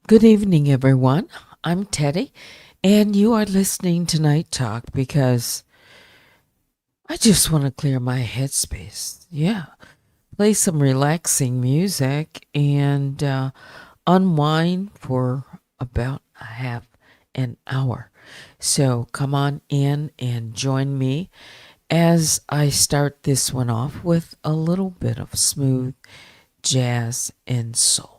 Good evening, everyone. I'm Teddy, and you are listening to Night Talk because I just want to clear my headspace. Yeah, play some relaxing music and unwind for about a half an hour. So come on in and join me as I start this one off with a little bit of smooth jazz and soul.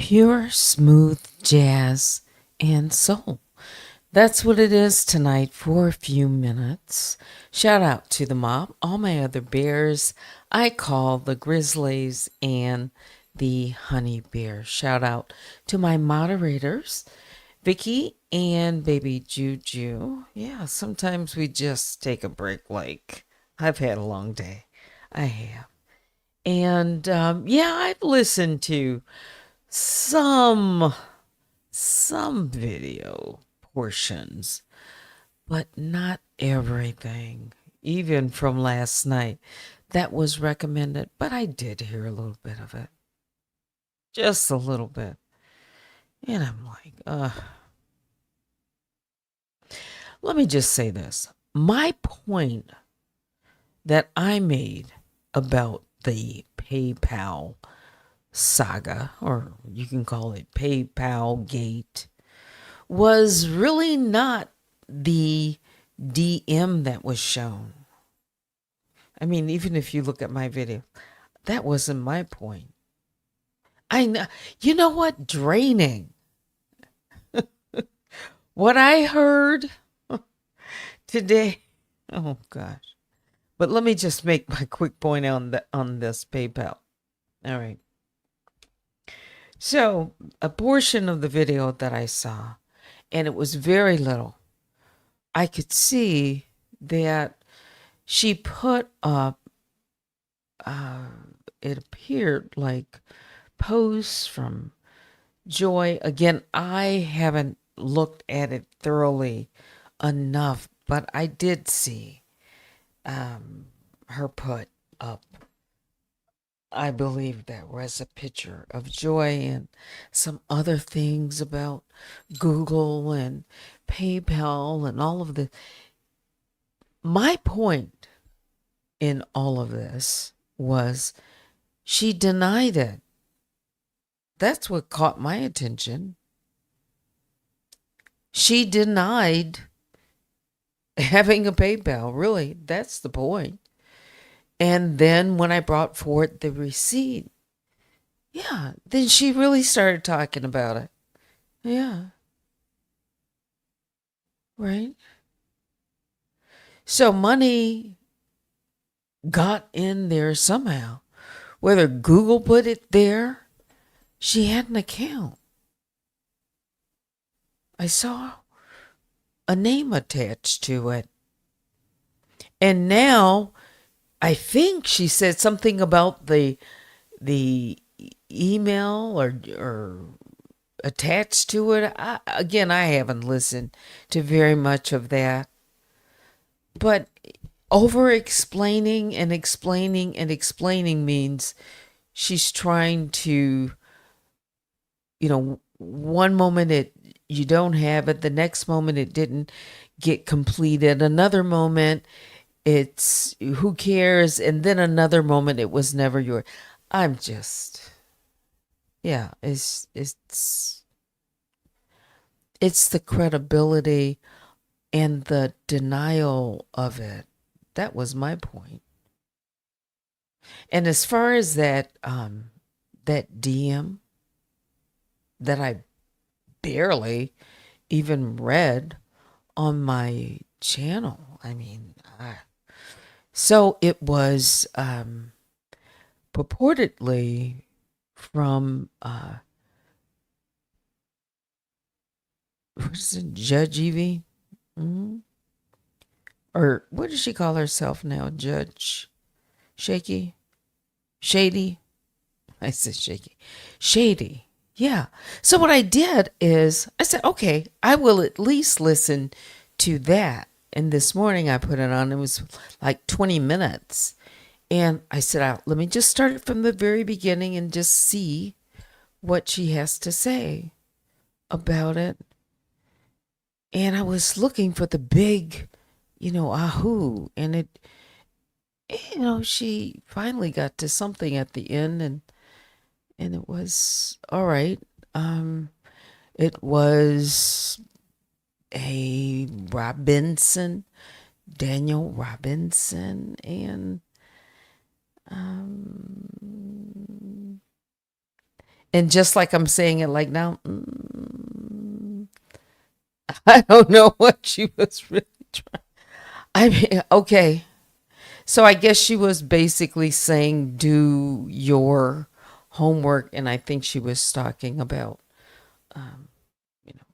Pure, smooth jazz and soul. That's what it is tonight for a few minutes. Shout out to the mob, all my other bears. I call the grizzlies and the honey bear. Shout out to my moderators, Vicky and baby Juju. Yeah, sometimes we just take a break. Like, I've had a long day. I have. And yeah, I've listened to some video portions, but not everything. Even from last night that was recommended, but I did hear a little bit of it. Just a little bit. And I'm like, let me just say this. My point that I made about the PayPal saga, or you can call it PayPal Gate, was really not the DM that was shown. I mean, even if you look at my video, that wasn't my point. I know, you know what? Draining. What I heard today. Oh gosh. But let me just make my quick point on this PayPal. All right. So, a portion of the video that I saw, and it was very little, I could see that she put up, it appeared like posts from Joy. Again, I haven't looked at it thoroughly enough, but I did see her put up, I believe that was a picture of Joy and some other things about Google and PayPal and all of the. My point in all of this was she denied it. That's what caught my attention. She denied having a PayPal. Really, that's the point. And then when I brought forth the receipt, yeah, then she really started talking about it. Yeah. Right. So money got in there somehow. Whether Google put it there, she had an account. I saw a name attached to it. And now I think she said something about the email or attached to it. Again, I haven't listened to very much of that. But over explaining and explaining and explaining means she's trying to, one moment you don't have it, the next moment it didn't get completed, another moment it's who cares, and then another moment it was never yours. I'm just, yeah, it's the credibility and the denial of it. That was my point. And as far as that DM that I barely even read on my channel, I mean, so it was purportedly from what is it, Judge Evie? Mm-hmm. Or what does she call herself now? Judge Shaky? Shady? I said shaky. Shady. Yeah. So what I did is I said, okay, I will at least listen to that. And this morning I put it on. It was like 20 minutes. And I said, let me just start it from the very beginning and just see what she has to say about it. And I was looking for the big, ahoo. And it, she finally got to something at the end, and it was all right. It was a Daniel Robinson, and And just like I'm saying it like now, I don't know what she was really trying. I mean, okay. So I guess she was basically saying, do your homework. And I think she was talking about, you know,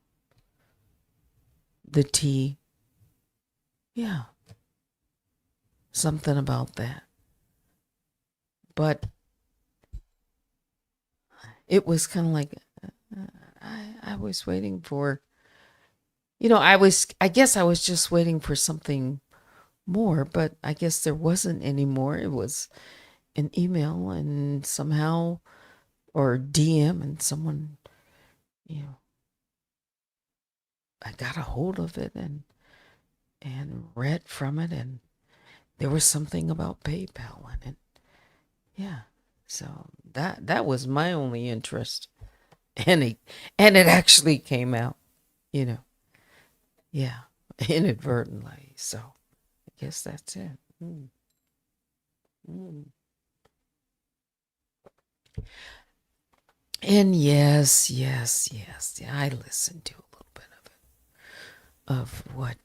the tea. Yeah. Something about that. But it was kind of like, I was waiting for, I guess I was just waiting for something more, but I guess there wasn't any more. It was an email and somehow, or DM, and someone, you know, I got a hold of it and read from it, and there was something about PayPal in it. Yeah. So that was my only interest. And it actually came out, you know. Yeah. Inadvertently. So I guess that's it. Mm. Mm. And yes. Yeah, I listened to a little bit of what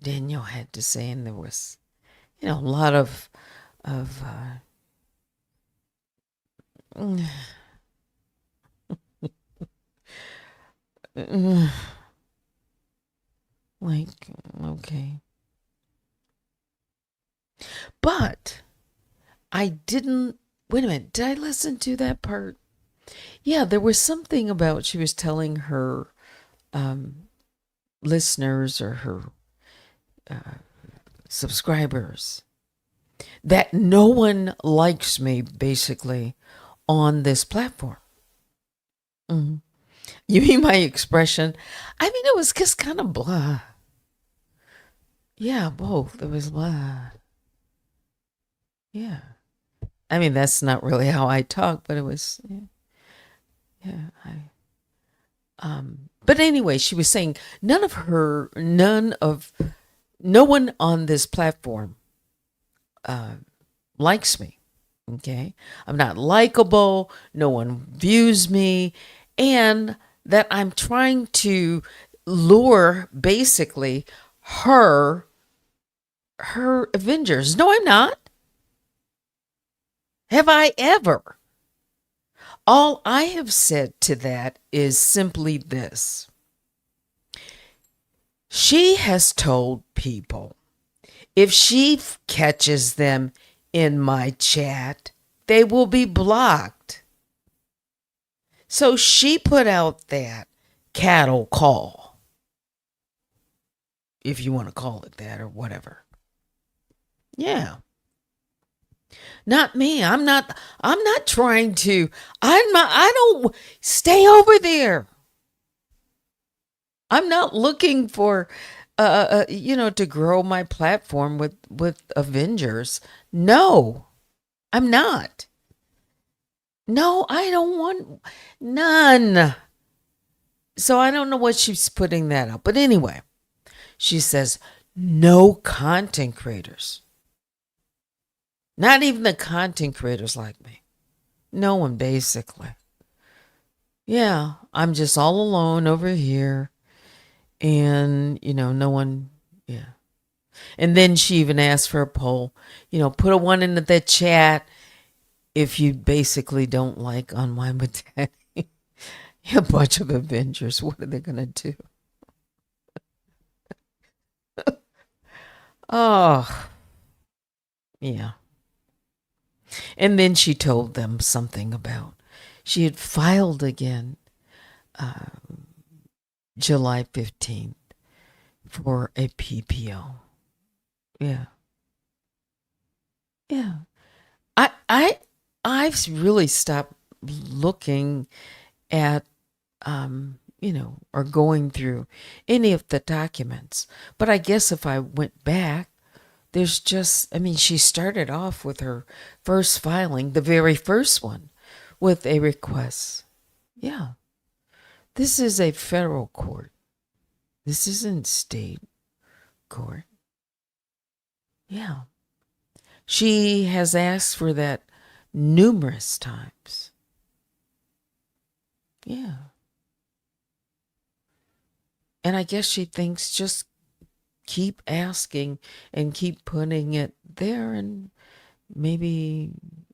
Daniel had to say, and there was, a lot of like, okay. But I didn't, wait a minute, did I listen to that part? Yeah, there was something about, she was telling her listeners, or her subscribers, that no one likes me, basically, on this platform. Mm-hmm. You mean my expression? I mean, it was just kind of blah. Yeah, both. It was blah. Yeah. I mean, that's not really how I talk, but it was, yeah. But anyway, she was saying no one on this platform likes me. Okay. I'm not likable. No one views me. And that I'm trying to lure, basically, her Avengers. No, I'm not. Have I ever? All I have said to that is simply this. She has told people, if she catches them in my chat, they will be blocked. So she put out that cattle call, if you want to call it that, or whatever. Yeah. Not me. I'm not trying to. I don't stay over there. I'm not looking for to grow my platform with Avengers. No. I'm not. No, I don't want none. So I don't know what she's putting that up. But anyway, she says no content creators. Not even the content creators like me. No one, basically. Yeah, I'm just all alone over here. And, no one, yeah. And then she even asked for a poll. Put a one into the chat if you basically don't like Unwind with Teddy. A bunch of Avengers. What are they going to do? Oh, yeah. And then she told them something about she had filed again July 15th for a PPO. Yeah. Yeah. I've really stopped looking at or going through any of the documents. But I guess if I went back, there's just, she started off with her first filing, the very first one, with a request. Yeah. This is a federal court. This isn't state court. Yeah. She has asked for that numerous times. Yeah. And I guess she thinks just keep asking and keep putting it there, and maybe,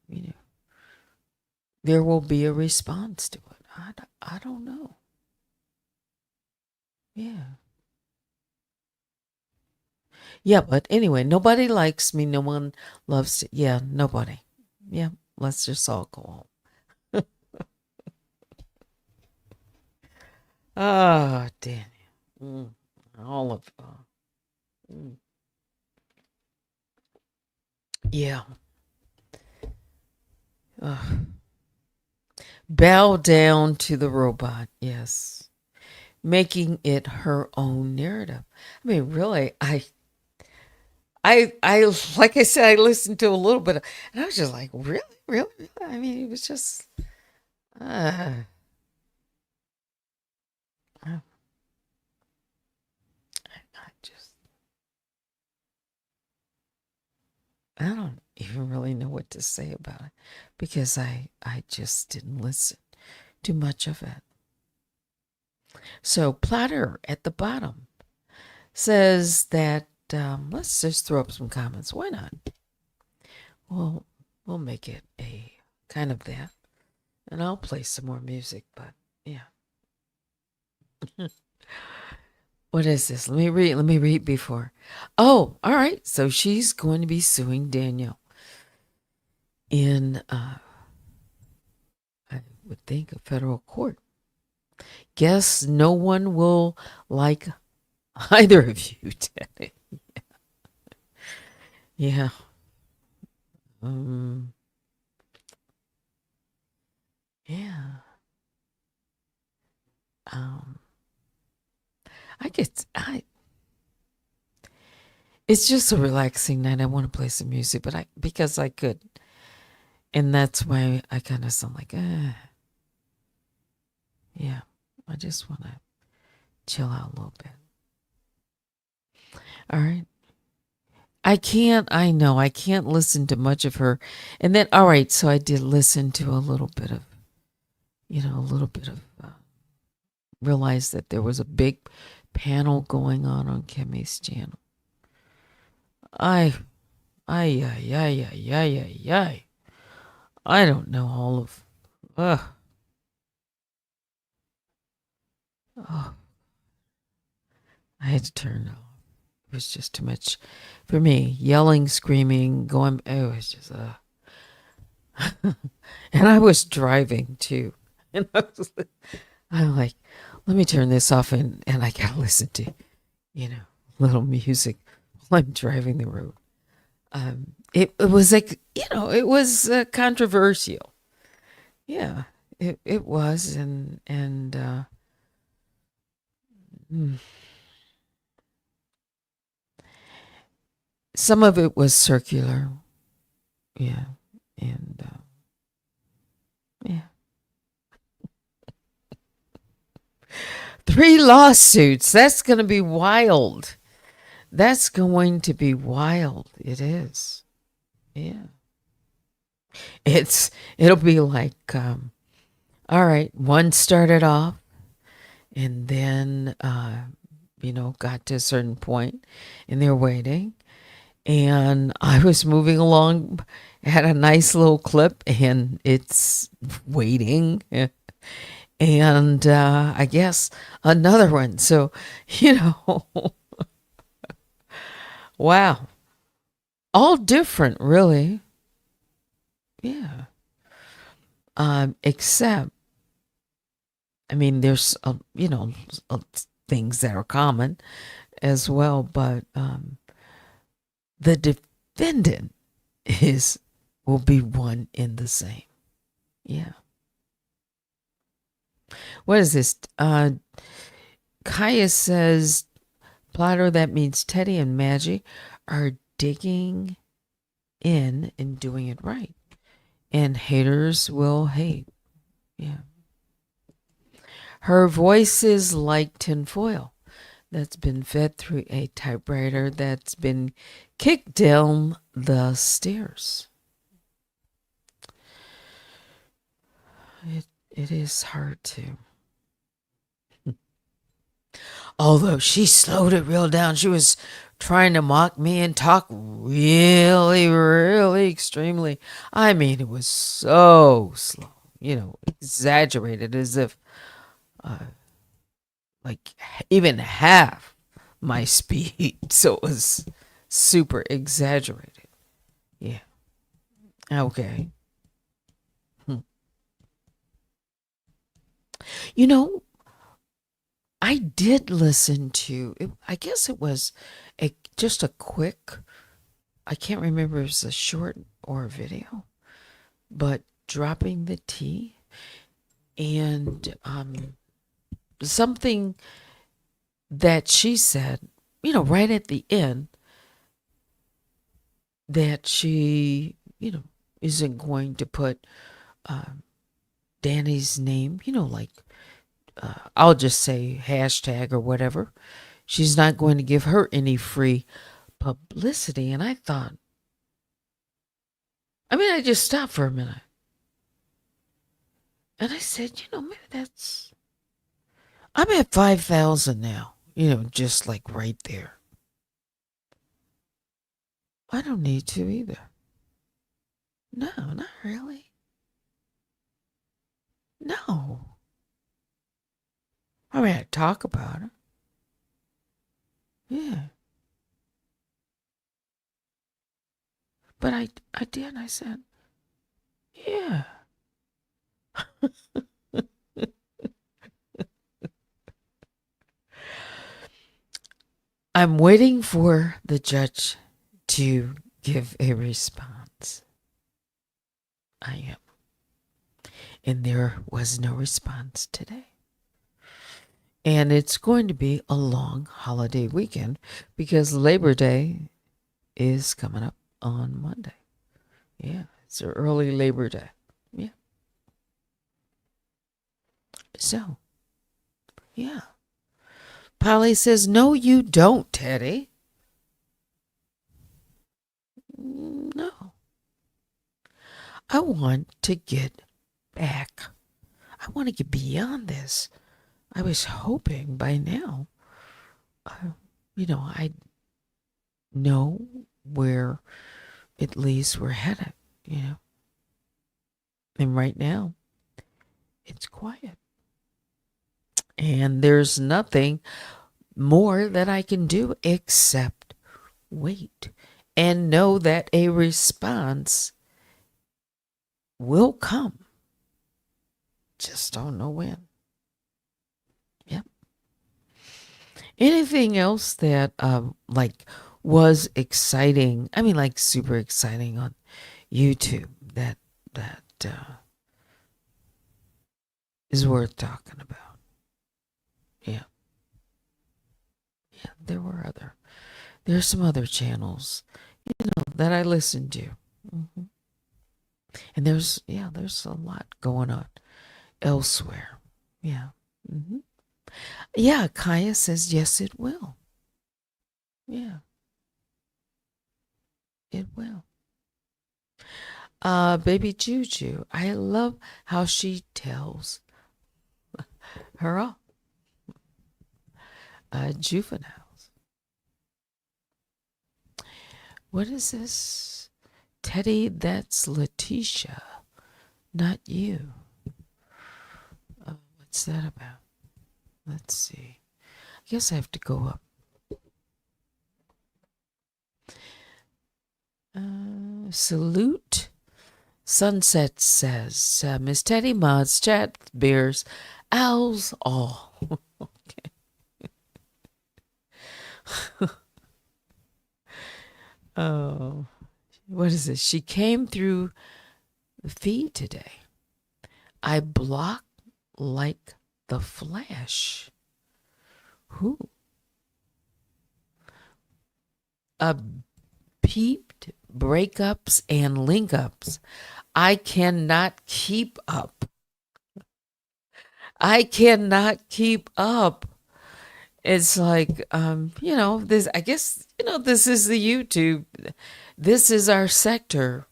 you know, there will be a response to it. I don't know. Yeah. Yeah, but anyway, nobody likes me. No one loves it. Yeah, nobody. Yeah, let's just all go home. Oh, Daniel. Mm, all of mm. Yeah. Bow down to the robot. Yes. Making it her own narrative. I mean, really, like I said, I listened to a little bit, and I was just like, really, really, really? I mean, it was just, uh, I I just, I don't even really know what to say about it because I just didn't listen to much of it. So Platter at the bottom says that let's just throw up some comments. Why not? Well, we'll make it a kind of that, and I'll play some more music. But yeah, what is this? Let me read. Let me read before. Oh, all right. So she's going to be suing Daniel in, I would think, a federal court. Guess no one will like either of you, Teddy. Yeah. Um, yeah. Um, I get, I, it's just a relaxing night. I want to play some music, but because I could. And that's why I kind of sound like, yeah, I just want to chill out a little bit. All right. I know, I can't listen to much of her. And then, all right, so I did listen to a little bit of, a little bit of, realized that there was a big panel going on Kimmy's channel. I, I. I don't know all of, oh, I had to turn it off. It was just too much for me. Yelling, screaming, going, it was just, and I was driving too. And I'm like, let me turn this off and I gotta listen to, little music while I'm driving the road. It was like, it was controversial. Yeah, it was. Mm, some of it was circular. Yeah. And, yeah. 3 lawsuits. That's going to be wild. That's going to be wild. It is. Yeah. It'll be like, all right, one started off and then, got to a certain point and they're waiting. And I was moving along, had a nice little clip and it's waiting. And I guess another one. So, wow. All different, really. Yeah. Except, I mean, there's, things that are common as well, but the defendant will be one in the same. Yeah. What is this? Kaya says, Platter, that means Teddy and Maggie are digging in and doing it right. And haters will hate. Yeah. Her voice is like tinfoil that's been fed through a typewriter that's been kicked down the stairs. It is hard to. Although she slowed it real down. She was trying to mock me and talk really, really extremely. I mean, it was so slow, exaggerated as if like even half my speed. So it was super exaggerated. Yeah. Okay. Hmm. You know, I did listen to it. I guess it was just a quick, I can't remember if it was a short or a video, but dropping the T and something that she said, right at the end, that she, isn't going to put Danny's name, like I'll just say hashtag or whatever. She's not going to give her any free publicity. And I thought, I just stopped for a minute. And I said, maybe I'm at 5,000 now, just like right there. I don't need to either. No, not really. No. I talk about it. Yeah. But I did. I said, yeah. I'm waiting for the judge to give a response. I am. And there was no response today. And it's going to be a long holiday weekend because Labor Day is coming up on Monday. Yeah, it's an early Labor Day. Yeah. So, yeah. Polly says, no, you don't, Teddy. No. I want to get back. I want to get beyond this. I was hoping by now, I know where at least we're headed, And right now, it's quiet. And there's nothing more that I can do except wait and know that a response will come. Just don't know when. Yep. Anything else that was exciting? Super exciting on YouTube that is worth talking about. Yeah. Yeah, there's some other channels, that I listen to. Mm-hmm. And there's a lot going on elsewhere. Yeah. Mm-hmm. Yeah, Kaya says, yes, it will. Yeah, it will. Baby Juju, I love how she tells her off. Juveniles. What is this? Teddy, that's Letitia, not you. What's that about? Let's see. I guess I have to go up. Salute. Sunset says, Miss Teddy mods, chat, bears, owls, all. Okay. Oh, what is this? She came through the feed today. I block like the Flash. Who? Peeped breakups and link ups. I cannot keep up. I cannot keep up. It's like, this, I guess, this is the YouTube. This is our sector.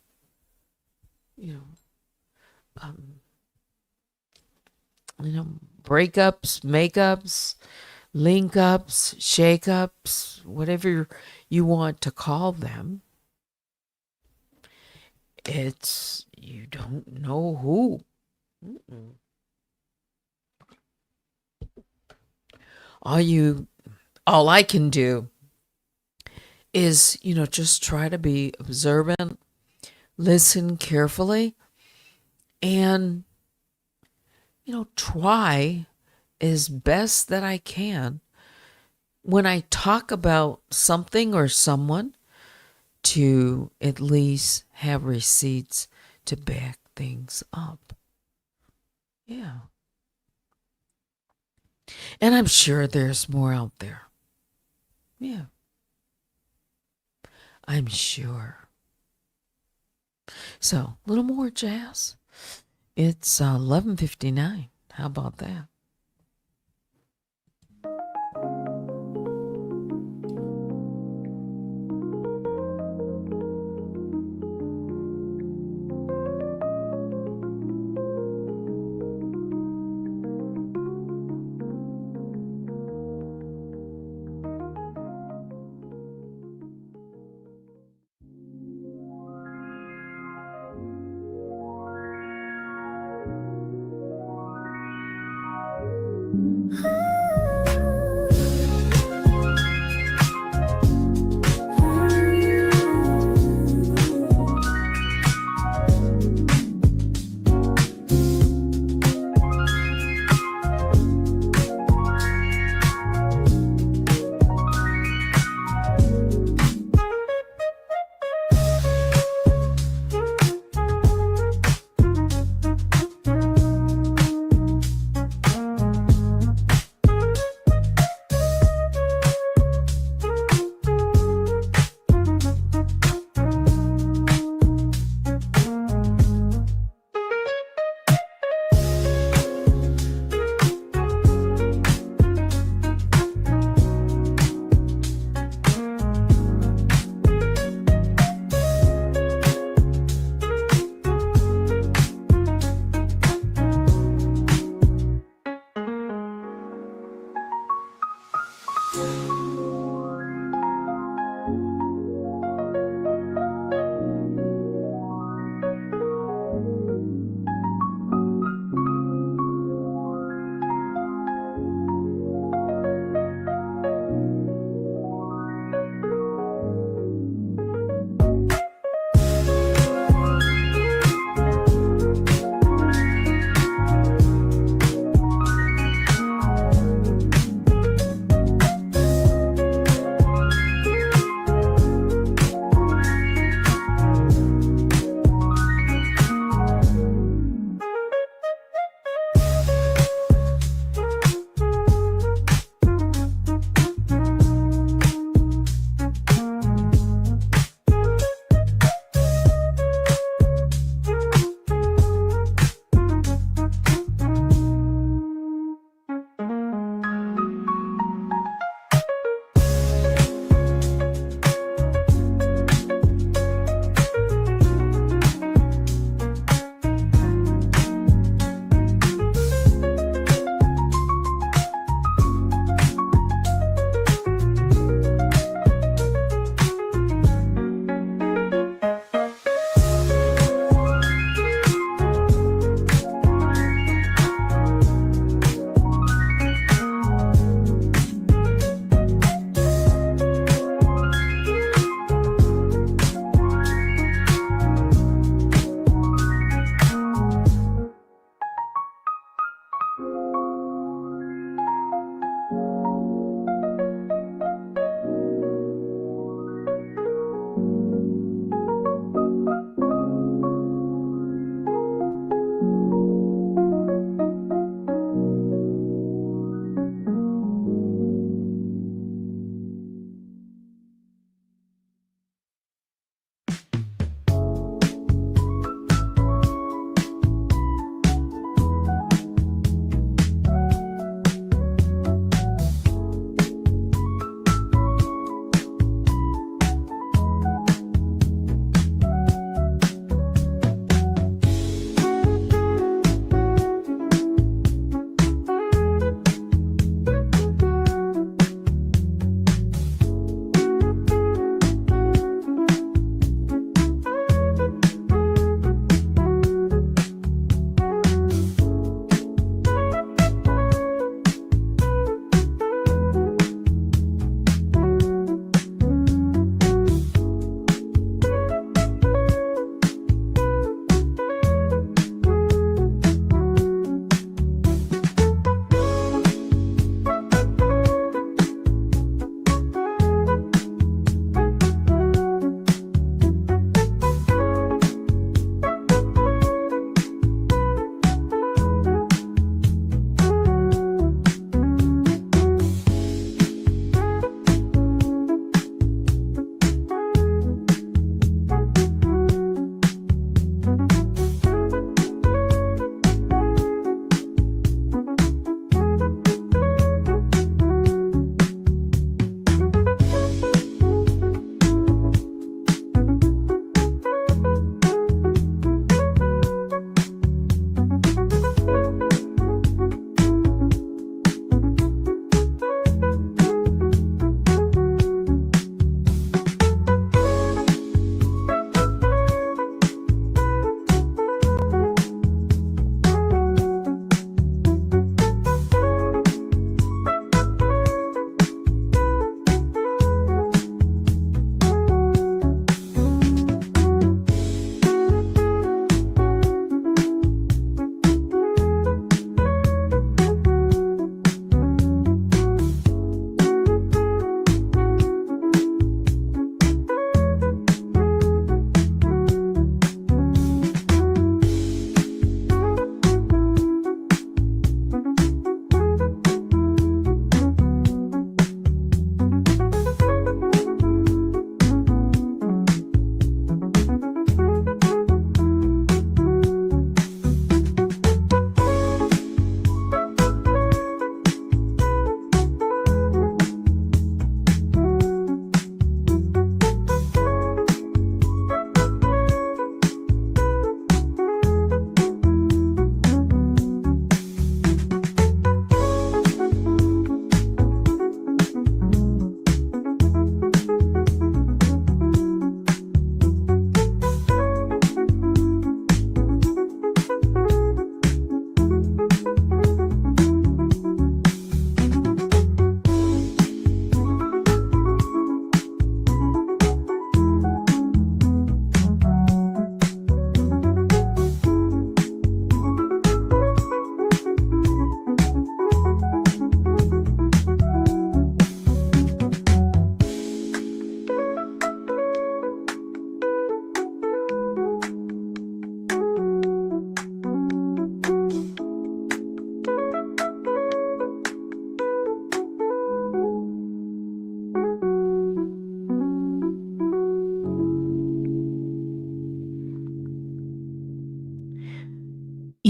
you know, breakups, makeups, link ups, shake ups, whatever you want to call them. It's, you don't know who. Mm-mm. All you, all I can do is, just try to be observant, listen carefully, and, try as best that I can when I talk about something or someone to at least have receipts to back things up. Yeah. And I'm sure there's more out there. Yeah. I'm sure. So, a little more jazz. It's 11:59. How about that?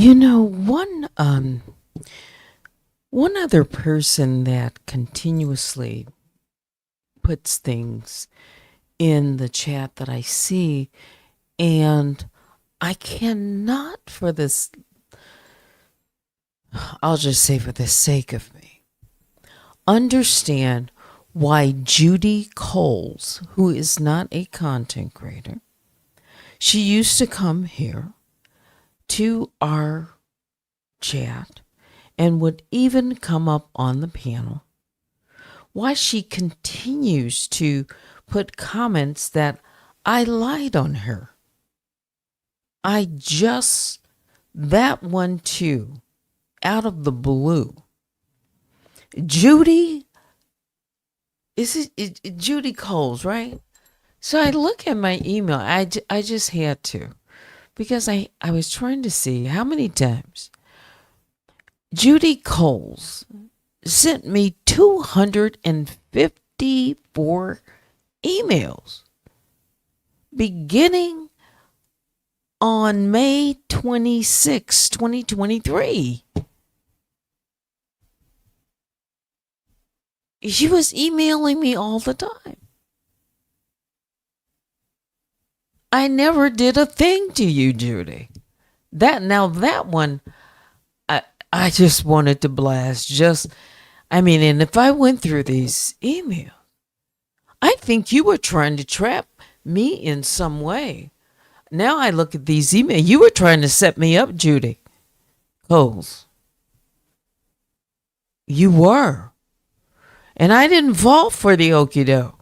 One other person that continuously puts things in the chat that I see, and I cannot, for this, I'll just say for the sake of me, understand why Judy Coles, who is not a content creator, she used to come here to our chat and would even come up on the panel, why she continues to put comments that I lied on her. That one too, out of the blue. Judy, Judy Coles, right? So I look at my email. I just had to, because I was trying to see how many times Judy Coles sent me 254 emails beginning on May 26, 2023. She was emailing me all the time. I never did a thing to you, Judy. That one, I just wanted to blast. And if I went through these emails, I think you were trying to trap me in some way. Now I look at these emails. You were trying to set me up, Judy Coles. You were. And I didn't fall for the okie doke.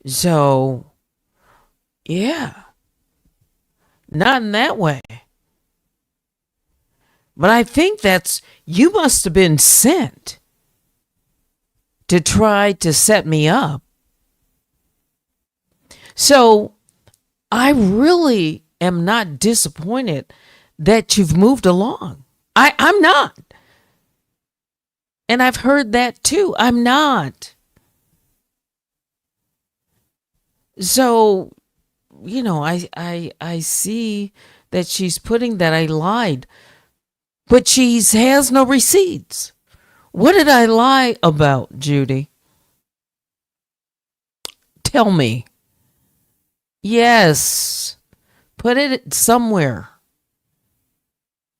So, yeah. Not in that way. But I think you must have been sent to try to set me up. So I really am not disappointed that you've moved along. I'm not. And I've heard that too. I'm not. So, I see that she's putting that I lied, but she has no receipts. What did I lie about, Judy? Tell me. Yes. Put it somewhere.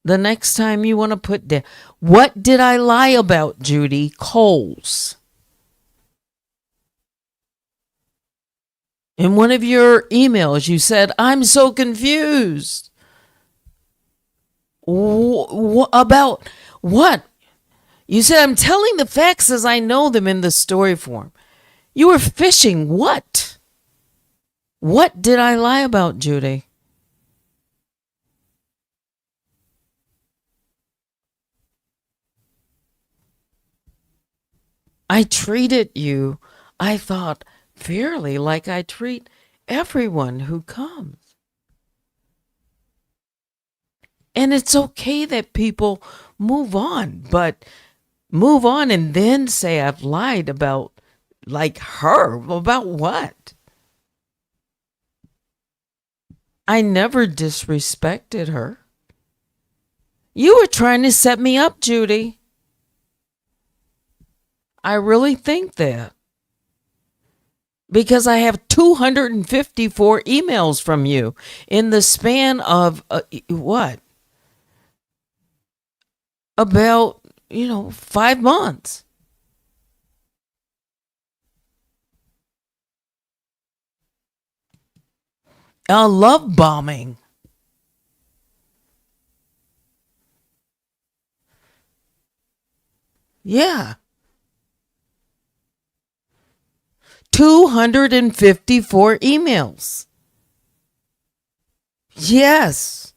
The next time you want to put that. What did I lie about, Judy Coles? In one of your emails, you said, I'm so confused. About what? You said, I'm telling the facts as I know them in the story form. You were fishing. What? What did I lie about, Judy? I treated you, I thought, fairly, like I treat everyone who comes. And it's okay that people move on, but move on and then say I've lied about, like, her. About what? I never disrespected her. You were trying to set me up, Judy. I really think that. Because I have 254 emails from you in the span of, what? About, 5 months. A love bombing. Yeah. 254 emails. Yes.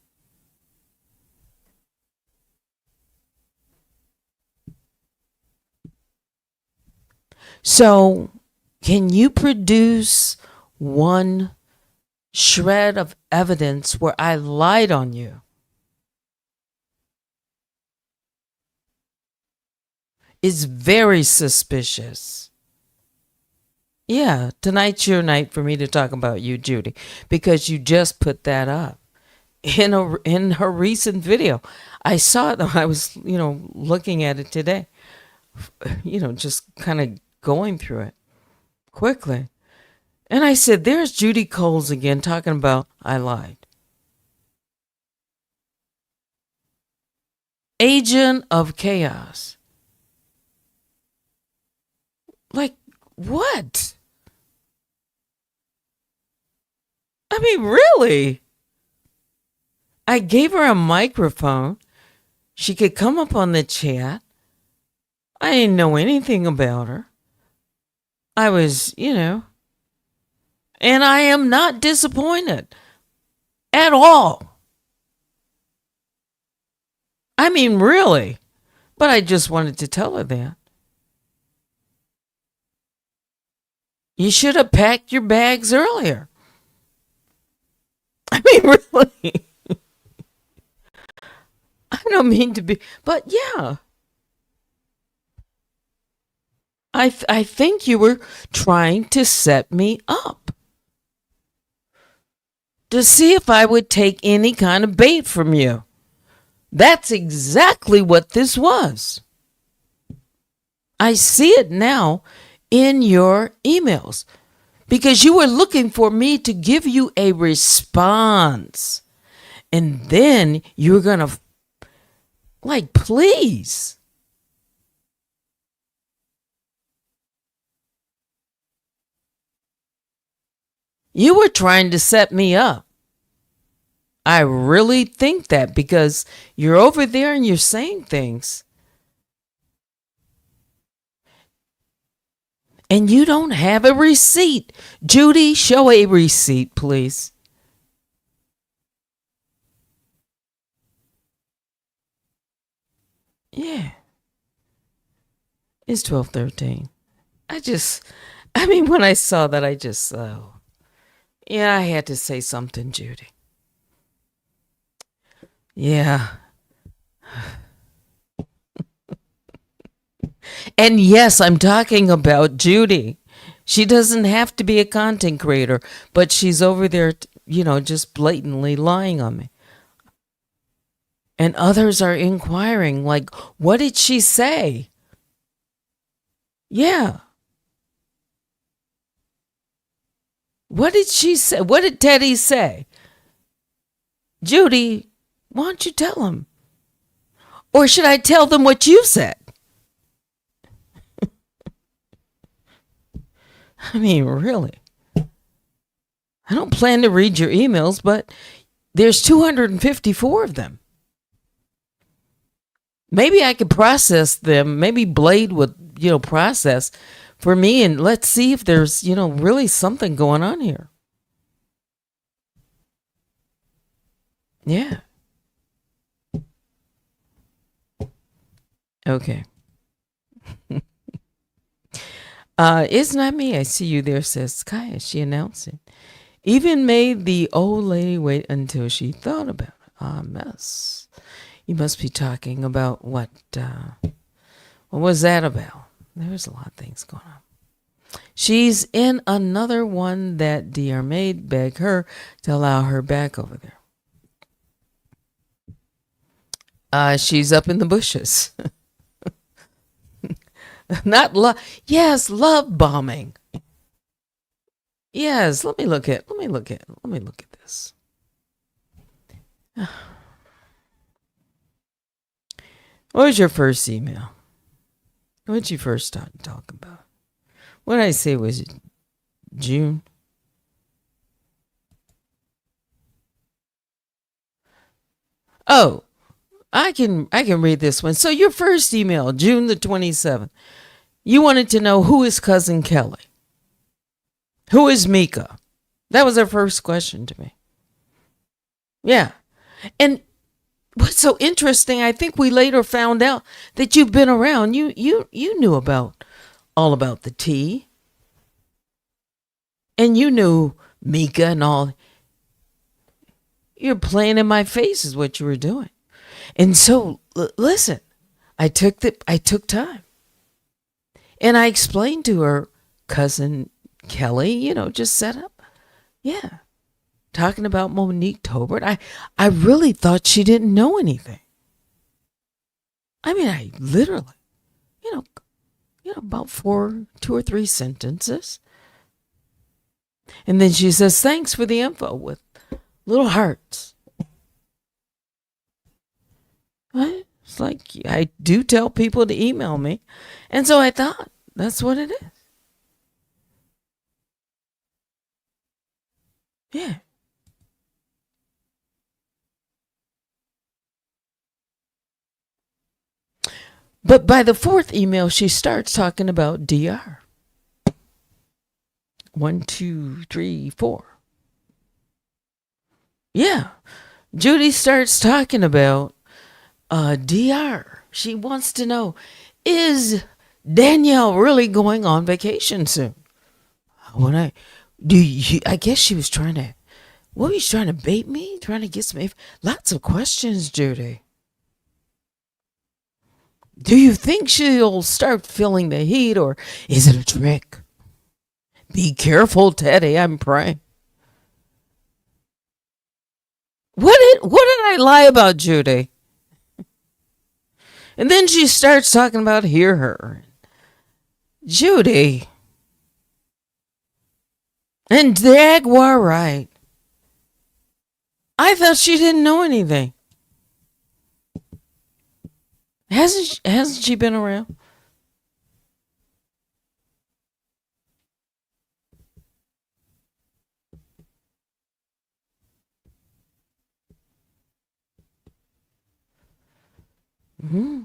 So, can you produce one shred of evidence where I lied on you? It's very suspicious. Yeah, tonight's your night for me to talk about you, Judy, because you just put that up. in her recent video. I saw it. I was, looking at it today, just kind of going through it quickly. And I said, there's Judy Coles again talking about I lied. Agent of chaos. Like, what? I mean, really? I gave her a microphone. She could come up on the chat. I didn't know anything about her. I was, and I am not disappointed at all. I mean, really. But I just wanted to tell her that. You should have packed your bags earlier. I mean, really. I don't mean to be, but yeah. I think you were trying to set me up to see if I would take any kind of bait from you. That's exactly what this was. I see it now in your emails because you were looking for me to give you a response. And then you're going to, please. You were trying to set me up. I really think that because you're over there and you're saying things. And you don't have a receipt. Judy, show a receipt, please. Yeah. It's 12:13. When I saw that, I had to say something, Judy. Yeah. And yes, I'm talking about Judy. She doesn't have to be a content creator, but she's over there, just blatantly lying on me. And others are inquiring, what did she say? Yeah. What did she say? What did Teddy say? Judy, why don't you tell him? Or should I tell them what you said? I mean, really. I don't plan to read your emails, but there's 254 of them. Maybe I could process them. Maybe Blade would, process for me, and let's see if there's, really something going on here. Yeah. Okay. It's not me. I see you there, says Kaya. She announced it. Even made the old lady wait until she thought about it. Ah, mess. You must be talking about what was that about? There's a lot of things going on. She's in another one that dear maid begged her to allow her back over there. She's up in the bushes. Not love. Yes, love bombing. Yes, let me look at this. What was your first email? What did you first start talking about? What did I say? Was it June? Oh, I can read this one. So your first email, June the 27th, you wanted to know who is Cousin Kelly? Who is Mika? That was her first question to me. Yeah. And what's so interesting, I think we later found out that you've been around. You knew all about the tea. And you knew Mika and all. You're playing in my face is what you were doing. And so, listen, I took time. And I explained to her, Cousin Kelly, just set up. Yeah. talking about Monique Tobert. I really thought she didn't know anything. I mean, I literally, you know, about 2 or 3 sentences. And then she says, thanks for the info with little hearts. It's like, I do tell people to email me. And so I thought, that's what it is. Yeah. But by the 4th email, she starts talking about DR. 1, 2, 3, 4. Yeah. Judy starts talking about DR. She wants to know, is Danielle really going on vacation soon? I guess she was trying to, what was she trying to bait me? Trying to get some, lots of questions, Judy. Do you think she'll start feeling the heat, or is it a trick? Be careful, Teddy, I'm praying. What did I lie about, Judy? And then she starts talking about hear her. Judy. And Jaguar, right. I thought she didn't know anything. Hasn't she been around? Mm-hmm.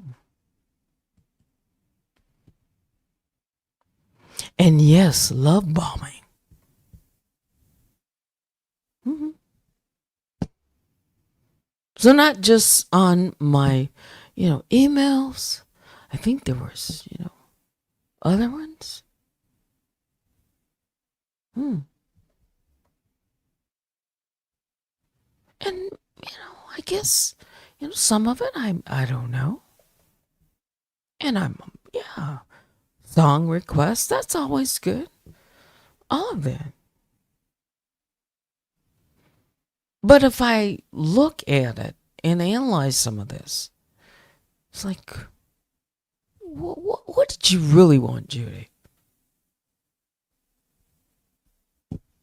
And yes, love bombing. Mm-hmm. So not just on my, emails. I think there was, other ones. And, I guess, some of it I don't know. And song requests, that's always good. All of that. But if I look at it and analyze some of this, it's like, what did you really want, Judy?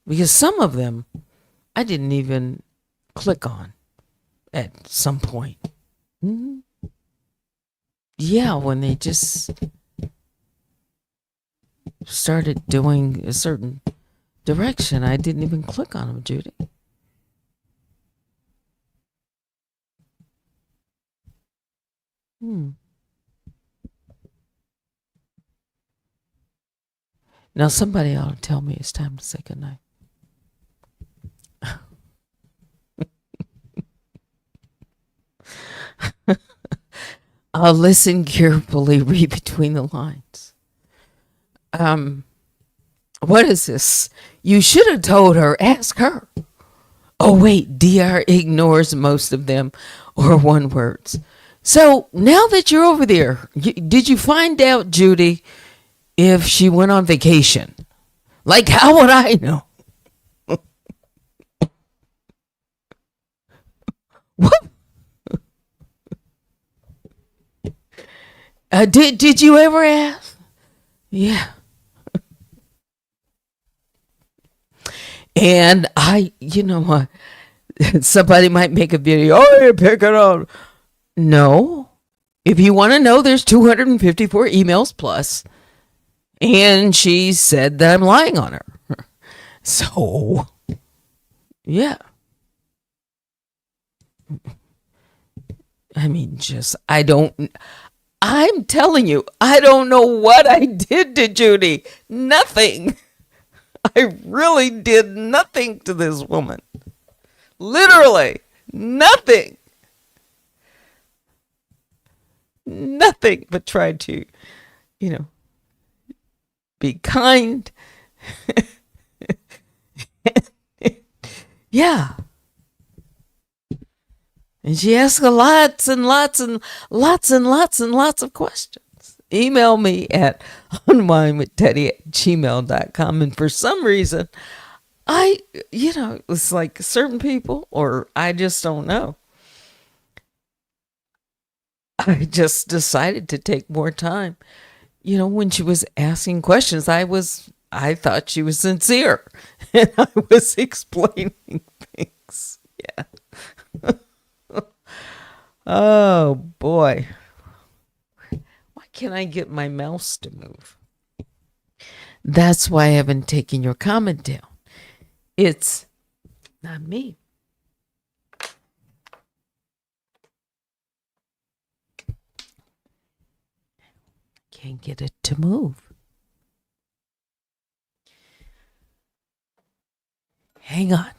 Because some of them I didn't even click on at some point. Mm-hmm. Yeah, when they just started doing a certain direction, I didn't even click on them, Judy. Now somebody ought to tell me it's time to say goodnight. I'll listen carefully, read between the lines. What is this? You should have told her, ask her. Oh, wait, DR ignores most of them or one words. So now that you're over there, did you find out, Judy, if she went on vacation? Like, how would I know? What? Did you ever ask? Yeah. And somebody might make a video. Oh, you pick it up. No. If you want to know, there's 254 emails plus. And she said that I'm lying on her. So, yeah. I mean, I'm telling you, I don't know what I did to Judy. Nothing. I really did nothing to this woman. Literally, nothing. Nothing but tried to, be kind. Yeah. And she asked lots and lots and lots and lots and lots of questions. Email me at unwinewithteddy@gmail.com. And for some reason, I, it's like certain people, or I just don't know. I just decided to take more time. When she was asking questions, I thought she was sincere and I was explaining things. Yeah. Oh boy. Why can't I get my mouse to move? That's why I haven't taken your comment down. It's not me. Can't get it to move. Hang on.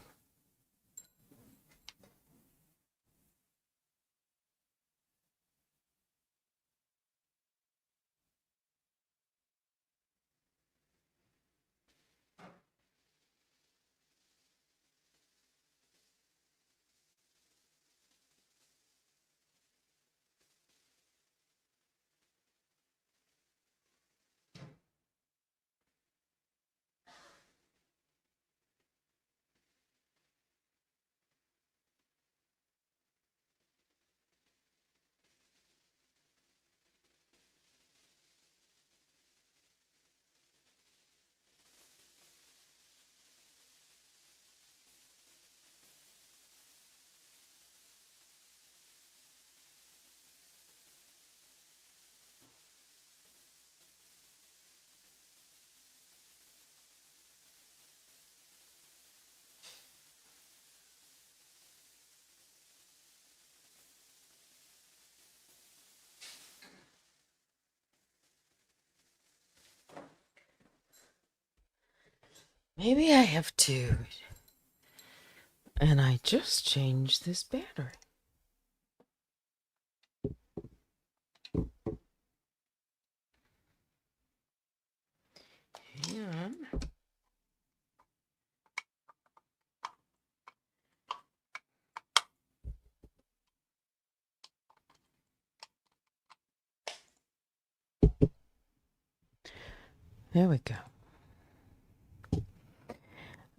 Maybe I have to. And I just changed this battery. Yeah. There we go.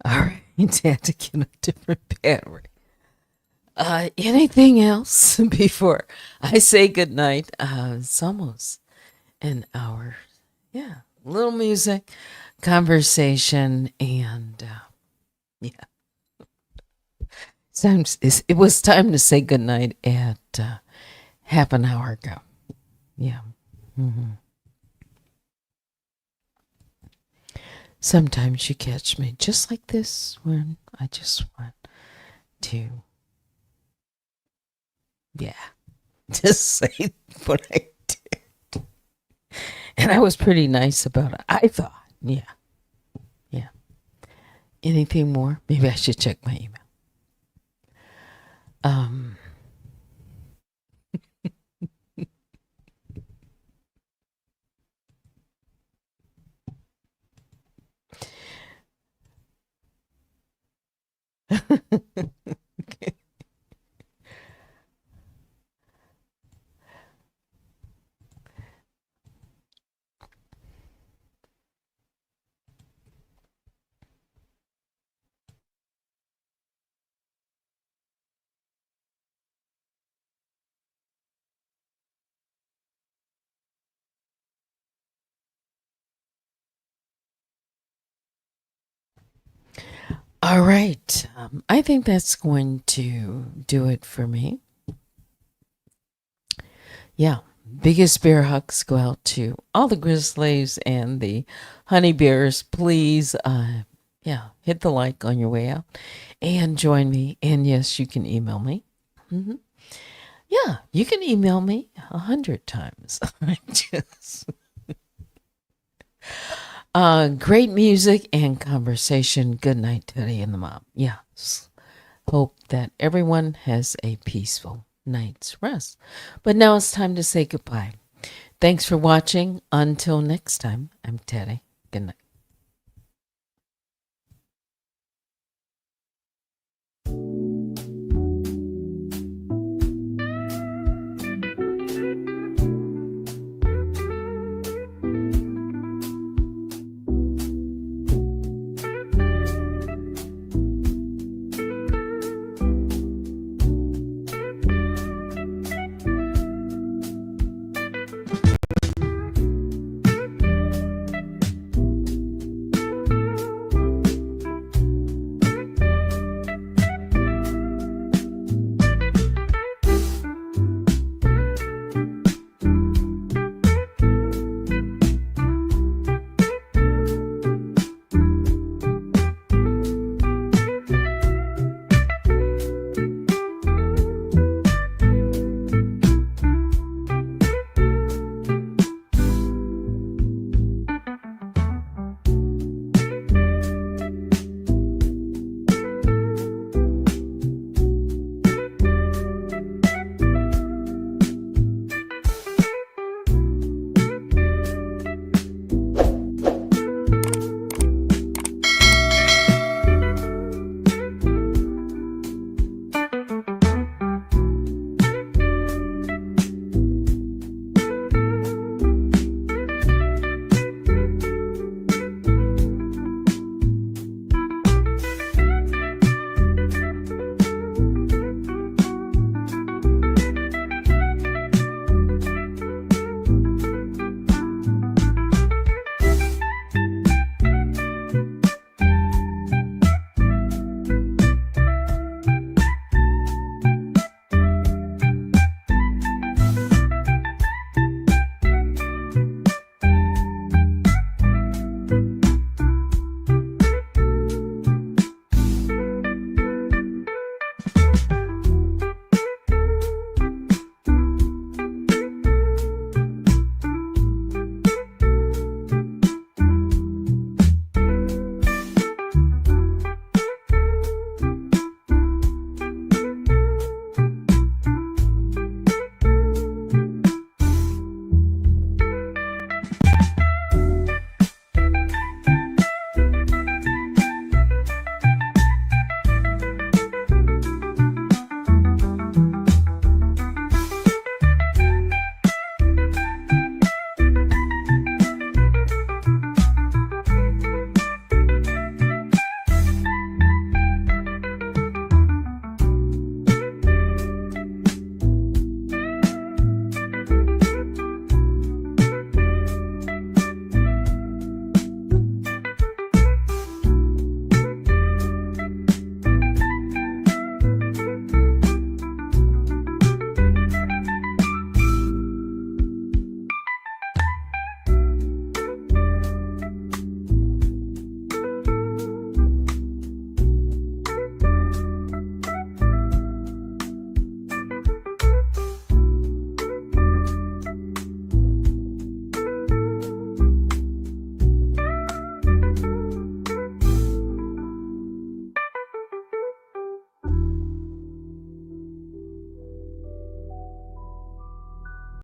All right. Had to get a different battery. Anything else before I say goodnight? It's almost an hour. Yeah. Little music, conversation, and yeah. It was time to say goodnight at half an hour ago. Yeah. Mm-hmm. Sometimes you catch me just like this when I just want to, yeah, just say what I did. And I was pretty nice about it, I thought. Yeah. Yeah. Anything more? Maybe I should check my email. Okay. All right. I think that's going to do it for me. Yeah. Biggest bear hugs go out to all the grizzlies and the honey bears. Please, yeah, hit the like on your way out and join me. And yes, you can email me. Mm-hmm. Yeah, you can email me 100 times. Just great music and conversation. Good night, Teddy and the mom. Yes. Hope that everyone has a peaceful night's rest. But now it's time to say goodbye. Thanks for watching. Until next time, I'm Teddy. Good night.